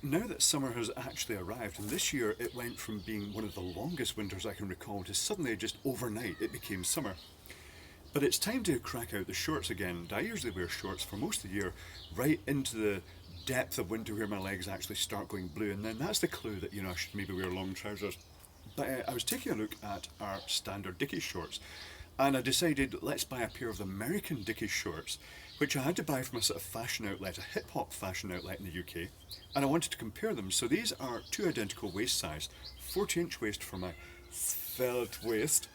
now that summer has actually arrived, and this year it went from being one of the longest winters I can recall to suddenly just overnight it became summer. But it's time to crack out the shorts again. I usually wear shorts for most of the year, right into the depth of winter where my legs actually start going blue, and then that's the clue that I should maybe wear long trousers. But I was taking a look at our standard Dickies shorts, and I decided let's buy a pair of the American Dickies shorts, which I had to buy from a sort of fashion outlet, a hip hop fashion outlet in the UK, and I wanted to compare them. So these are two identical waist size, 40-inch waist for my svelte waist,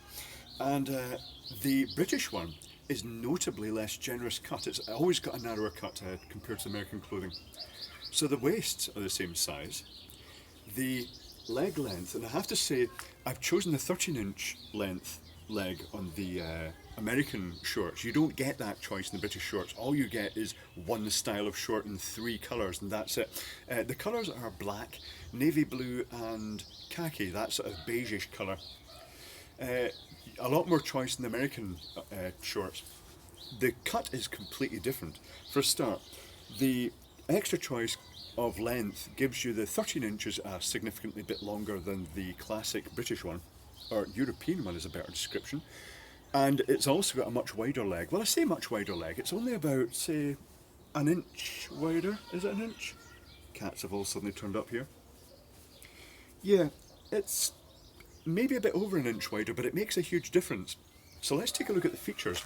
and the British one is notably less generous cut. It's always got a narrower cut compared to American clothing. So the waists are the same size. The leg length, and I have to say, I've chosen the 13-inch length leg on the American shorts. You don't get that choice in the British shorts. All you get is one style of short in 3 colours, and that's it. The colours are black, navy blue, and khaki, that sort of beigeish colour. A lot more choice in the American shorts. The cut is completely different. For a start, the extra choice of length gives you the 13 inches significantly bit longer than the classic British one, or European one is a better description. And it's also got a much wider leg. Well, I say much wider leg, it's only about, say, an inch wider. Is it an inch? Cats have all suddenly turned up here. Yeah, it's maybe a bit over an inch wider, but it makes a huge difference. So let's take a look at the features.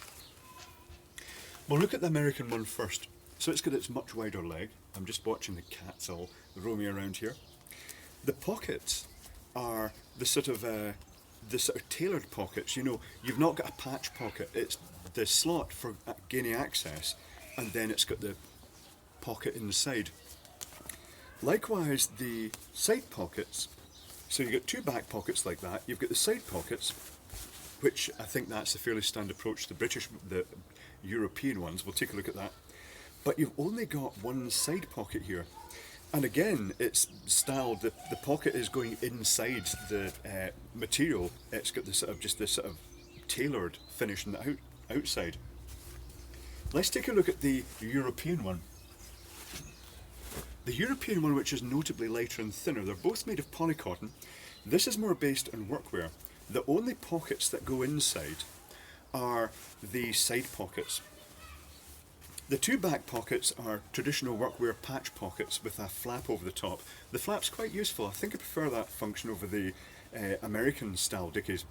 We'll look at the American one first. So it's got its much wider leg. I'm just watching the cats all roaming around here. The pockets are the sort of tailored pockets. You've not got a patch pocket. It's the slot for gaining access, and then it's got the pocket inside. Likewise, the side pockets. So you've got 2 back pockets like that. You've got the side pockets, which I think that's the fairly standard approach to the European ones. We'll take a look at that. But you've only got one side pocket here. And again, it's styled, the pocket is going inside the material. It's got this sort of tailored finish on the outside. Let's take a look at the European one. The European one, which is notably lighter and thinner, they're both made of polycotton. This is more based on workwear. The only pockets that go inside are the side pockets. The 2 back pockets are traditional workwear patch pockets with a flap over the top. The flap's quite useful. I think I prefer that function over the American style Dickies.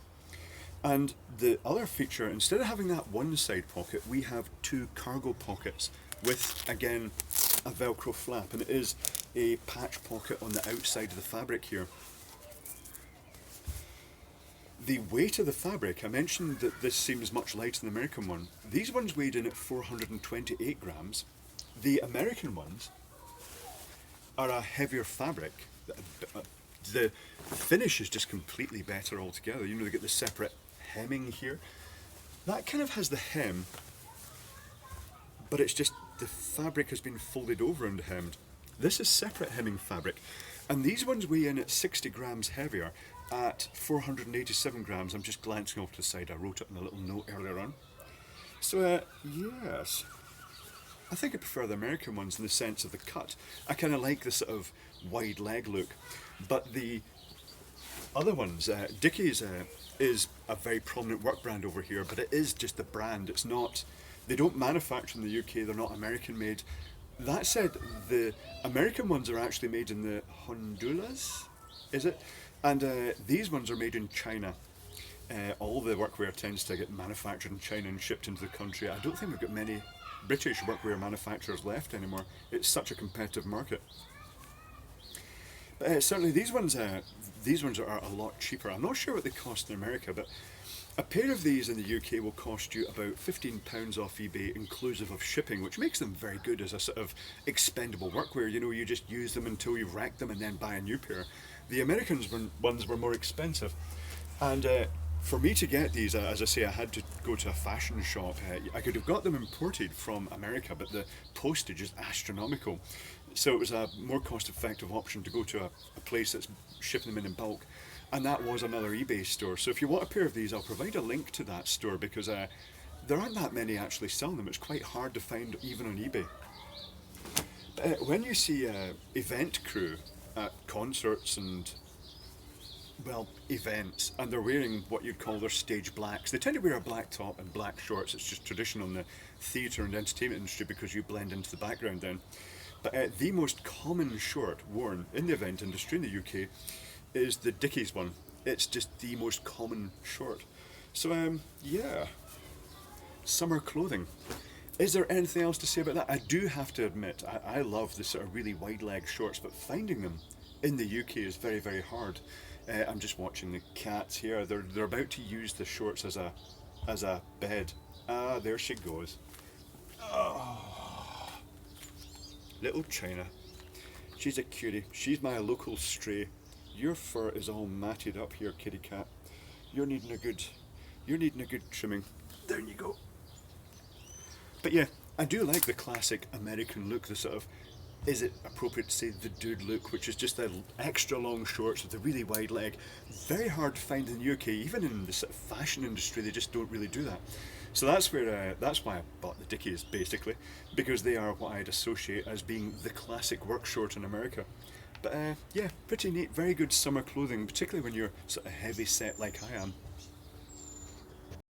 And the other feature, instead of having that one side pocket, we have 2 cargo pockets with, again, a Velcro flap, and it is a patch pocket on the outside of the fabric here. The weight of the fabric, I mentioned that this seems much lighter than the American one. These ones weighed in at 428 grams. The American ones are a heavier fabric. The finish is just completely better altogether. They get the separate hemming here. That kind of has the hem, but it's just the fabric has been folded over and hemmed. This is separate hemming fabric, and these ones weigh in at 60 grams heavier at 487 grams. I'm just glancing off to the side. I wrote it in a little note earlier on. So yes, I think I prefer the American ones in the sense of the cut. I kind of like the sort of wide leg look, but the other ones, Dickies is a very prominent work brand over here, but it is just the brand. It's not, they don't manufacture in the UK, they're not American made. That said, the American ones are actually made in the Honduras, is it? And these ones are made in China. All the workwear tends to get manufactured in China and shipped into the country. I don't think we've got many British workwear manufacturers left anymore. It's such a competitive market. But certainly these ones are a lot cheaper. I'm not sure what they cost in America, but a pair of these in the UK will cost you about £15 off eBay, inclusive of shipping, which makes them very good as a sort of expendable workwear. You just use them until you've wrecked them and then buy a new pair. The American ones were more expensive, and for me to get these, as I say, I had to go to a fashion shop. I could have got them imported from America, but the postage is astronomical. So it was a more cost-effective option to go to a place that's shipping them in bulk. And that was another eBay store. So if you want a pair of these, I'll provide a link to that store, because there aren't that many actually selling them. It's quite hard to find even on eBay. When you see a event crew at concerts and well, events, and they're wearing what you'd call their stage blacks. They tend to wear a black top and black shorts. It's just traditional in the theatre and entertainment industry because you blend into the background then. But the most common short worn in the event industry in the UK is the Dickies one. It's just the most common short. So, yeah, summer clothing. Is there anything else to say about that? I do have to admit, I love the sort of really wide leg shorts, but finding them in the UK is very, very hard. I'm just watching the cats here. They're about to use the shorts as a bed. Ah, there she goes. Oh, little China. She's a cutie. She's my local stray. Your fur is all matted up here, kitty cat. You're needing a good trimming. There you go. But yeah, I do like the classic American look, the sort of, is it appropriate to say the dude look, which is just the extra long shorts with a really wide leg. Very hard to find in the UK, even in the sort of fashion industry, they just don't really do that. So that's why I bought the Dickies, basically, because they are what I'd associate as being the classic work short in America. But yeah, pretty neat, very good summer clothing, particularly when you're sort of heavy set like I am.